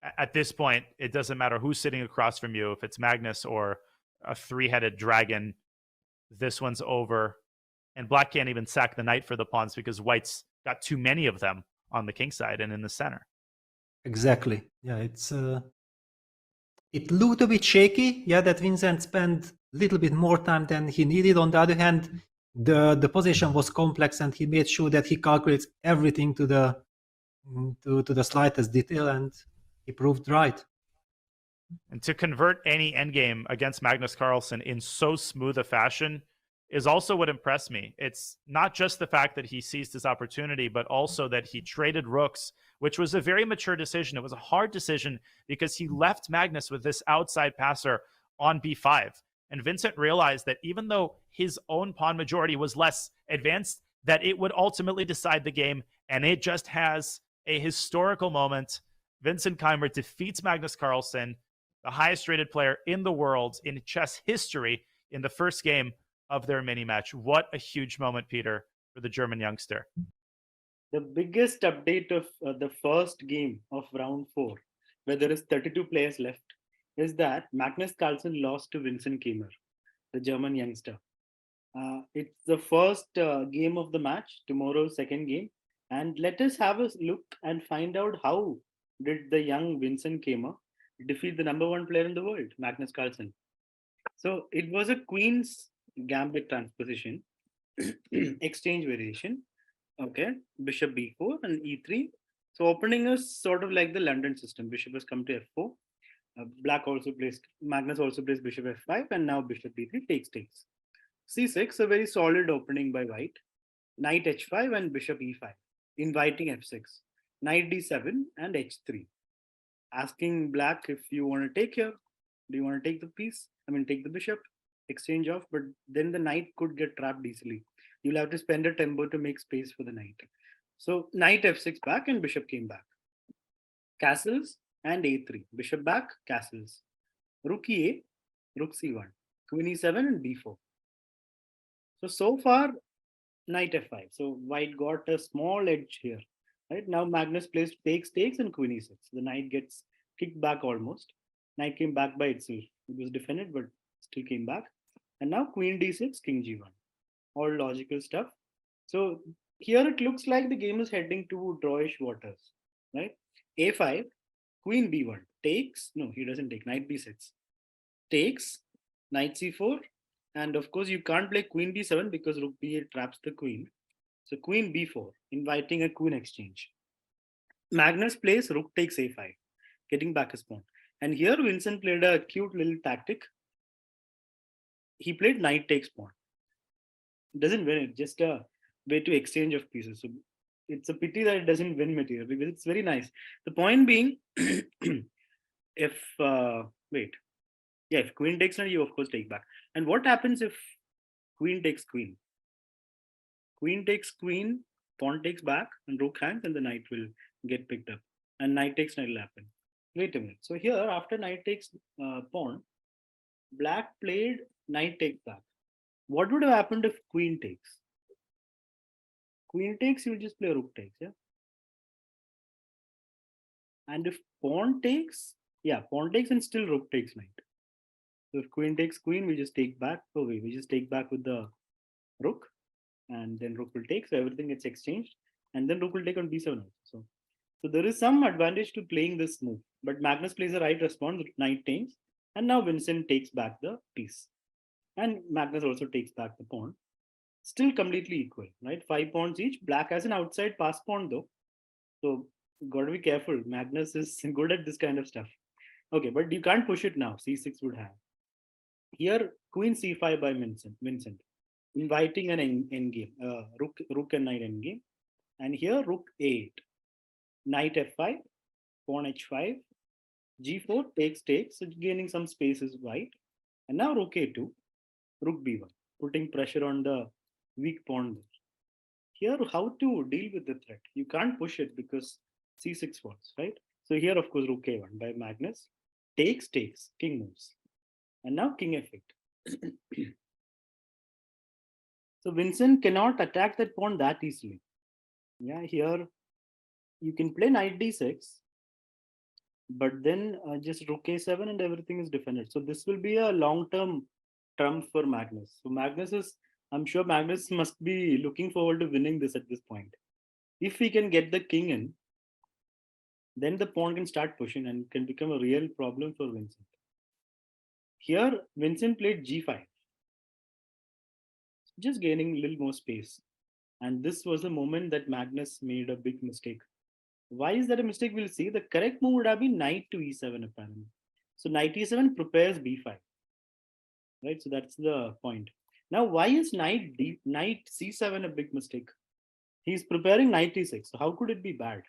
At this point, it doesn't matter who's sitting across from you. If it's Magnus or a three-headed dragon, this one's over. And black can't even sack the knight for the pawns because white's got too many of them on the king side and in the center. Exactly. Yeah, it looked a bit shaky. Yeah, that Vincent spent a little bit more time than he needed. On the other hand, the position was complex, and he made sure that he calculates everything to the slightest detail, and he proved right. And to convert any endgame against Magnus Carlsen in so smooth a fashion is also what impressed me. It's not just the fact that he seized his opportunity, but also that he traded rooks, which was a very mature decision. It was a hard decision because he left Magnus with this outside passer on b5. And Vincent realized that even though his own pawn majority was less advanced, that it would ultimately decide the game. And it just has a historical moment. Vincent Keymer defeats Magnus Carlsen, the highest rated player in the world in chess history, in the first game of their mini match. What a huge moment, Peter, for the German youngster. The biggest update of the first game of round 4, where there is 32 players left, is that Magnus Carlsen lost to Vincent Keymer, the German youngster. It's the first game of the match, tomorrow's second game. And let us have a look and find out how did the young Vincent Keymer defeat the number 1 player in the world, Magnus Carlsen. So it was a queen's gambit transposition, exchange variation. Okay, bishop b4 and e3. So opening is sort of like the London system. Bishop has come to f4. Black also placed, Magnus also placed bishop f5, and now bishop b3 takes. c6, a very solid opening by white. Knight h5 and bishop e5, inviting f6. Knight d7 and h3. Asking black if you want to take here. Do you want to take the piece? Take the bishop, exchange off, but then the knight could get trapped easily. You'll have to spend a tempo to make space for the knight. So knight f6 back and bishop came back. Castles and a3. Bishop back, castles. Rook e8, rook c1. Queen e7 and b4. So far, knight f5. So white got a small edge here. Right now, Magnus placed takes and queen e6. The knight gets kicked back almost. Knight came back by itself. It was defended, but still came back. And now queen d6, king g1. All logical stuff. So here it looks like the game is heading to drawish waters, right? a5, queen b1 takes. No, he doesn't take. Knight b6 takes. Knight c4, and of course you can't play queen b7 because rook b8 traps the queen. So queen b4, inviting a queen exchange. Magnus plays rook takes a5, getting back his pawn. And here Vincent played a cute little tactic. He played knight takes pawn. Doesn't win it, just a way to exchange of pieces. So it's a pity that it doesn't win material because it's very nice. The point being, if if queen takes knight, you of course take back. And what happens if queen takes queen? Queen takes queen, pawn takes back, and rook hangs, and the knight will get picked up. And knight takes knight will happen. Wait a minute. So here, after knight takes pawn, black played knight takes back. What would have happened if queen takes? Queen takes, you just play rook takes, yeah? And if pawn takes, pawn takes and still rook takes knight. So if queen takes queen, we just take back. We just take back with the rook, and then rook will take. So everything gets exchanged, and then rook will take on b7 also. So there is some advantage to playing this move. But Magnus plays the right response, knight takes, and now Vincent takes back the piece. And Magnus also takes back the pawn. Still completely equal, right? 5 pawns each. Black has an outside pass pawn though. So got to be careful. Magnus is good at this kind of stuff. Okay, but you can't push it now. c6 would have. Here, queen c5 by Vincent, inviting an endgame, rook and knight endgame. And here, rook a8, knight f5, pawn h5, g4 takes, so gaining some space is white. And now rook a2, rook b1, putting pressure on the weak pawn there. Here, how to deal with the threat? You can't push it because c6 falls, right? So here, of course, rook a1 by Magnus. Takes, king moves. And now king f8. So Vincent cannot attack that pawn that easily. Yeah, here you can play knight d6. But then just rook a7 and everything is defended. So this will be a long-term trump for Magnus. So I'm sure Magnus must be looking forward to winning this at this point. If he can get the king in, then the pawn can start pushing and can become a real problem for Vincent. Here, Vincent played g5, just gaining a little more space. And this was the moment that Magnus made a big mistake. Why is that a mistake? We'll see. The correct move would have been knight to e7 apparently. So knight e7 prepares b5, right? So that's the point. Now, why is knight c7 a big mistake? He's preparing knight e6. So how could it be bad?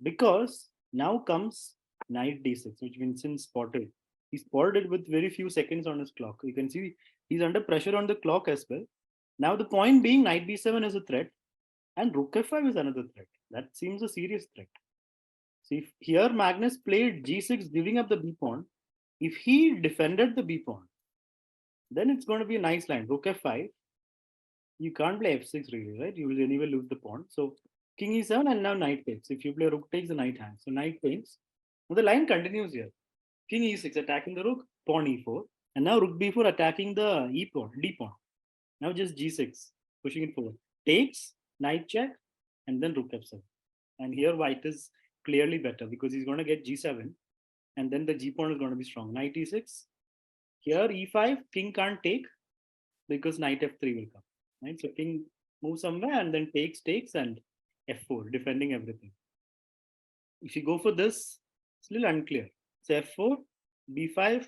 Because now comes knight d6, which Vincent spotted. He spotted it with very few seconds on his clock. You can see he's under pressure on the clock as well. Now the point being knight b7 is a threat and rook f5 is another threat. That seems a serious threat. See, if here Magnus played g6, giving up the b pawn. If he defended the b pawn, then it's going to be a nice line. Rook f5. You can't play f6 really, right? You will anyway lose the pawn. So king e7 and now knight takes. If you play rook takes, the knight hangs. So knight takes. Now the line continues here. King e6 attacking the rook, pawn e4. And now rook b4 attacking the e pawn, d pawn. Now just g6, pushing it forward. Takes, knight check, and then rook f7. And here white is clearly better because he's going to get g7. And then the g pawn is going to be strong. Knight e6. Here e5, king can't take because knight f3 will come. Right? So king moves somewhere and then takes, and f4, defending everything. If you go for this, it's a little unclear. So f4, b5,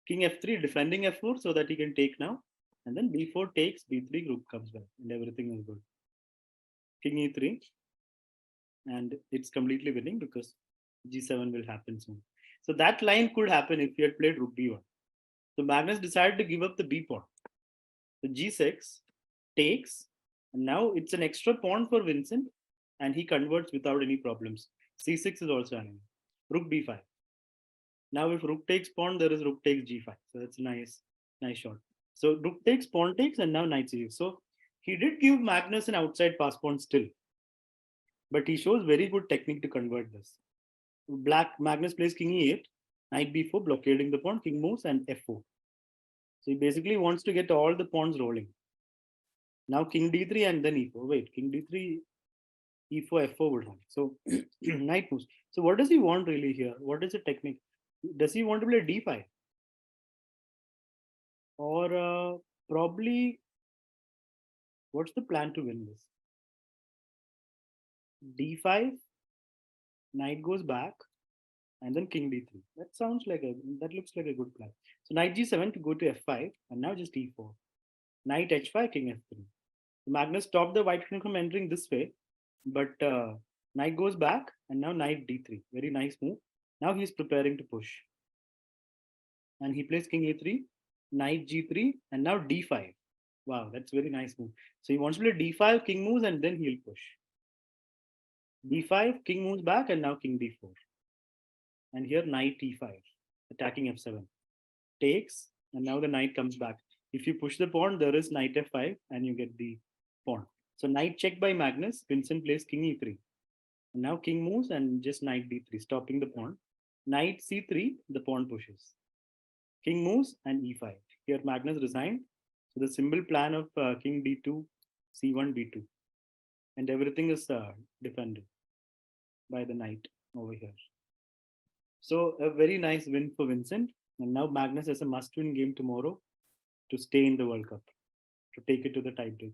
king f3, defending f4 so that he can take now. And then b4 takes, b3, rook comes back, and everything is good. King e3, and it's completely winning because g7 will happen soon. So that line could happen if he had played rook b1. So Magnus decided to give up the b pawn. So g6 takes, and now it's an extra pawn for Vincent, and he converts without any problems. c6 is also an enemy. Rook b5. Now if rook takes pawn, there is rook takes g5. So that's a nice shot. So rook takes, pawn takes, and now knight c6. So he did give Magnus an outside pass pawn still, but he shows very good technique to convert this. Magnus plays king e8, knight b4, blockading the pawn, king moves, and f4. So he basically wants to get all the pawns rolling. Now king d3 and then e4. Wait, king d3, e4, f4 would have. So knight moves. So what does he want really here? What is the technique? Does he want to play d5? Or probably, what's the plan to win this? d5, knight goes back, and then king d3. That looks like a good plan. So knight g7 to go to f5, and now just e4. Knight h5, king f3. So Magnus stopped the white king from entering this way, but knight goes back, and now knight d3. Very nice move. Now he's preparing to push. And he plays king a3, knight g3, and now d5. Wow, that's very nice move. So he wants to play d5, king moves, and then he'll push. d5, king moves back, and now king d4. And here knight e5, attacking f7. Takes, and now the knight comes back. If you push the pawn, there is knight f5, and you get the pawn. So knight check by Magnus. Vincent plays king e3. And now king moves and just knight d3, stopping the pawn. Knight c3, the pawn pushes. King moves and e5. Here Magnus resigned. So the simple plan of king d2, c1, b2. And everything is defended by the knight over here. So a very nice win for Vincent. And now Magnus has a must-win game tomorrow to stay in the World Cup, to take it to the tiebreaks.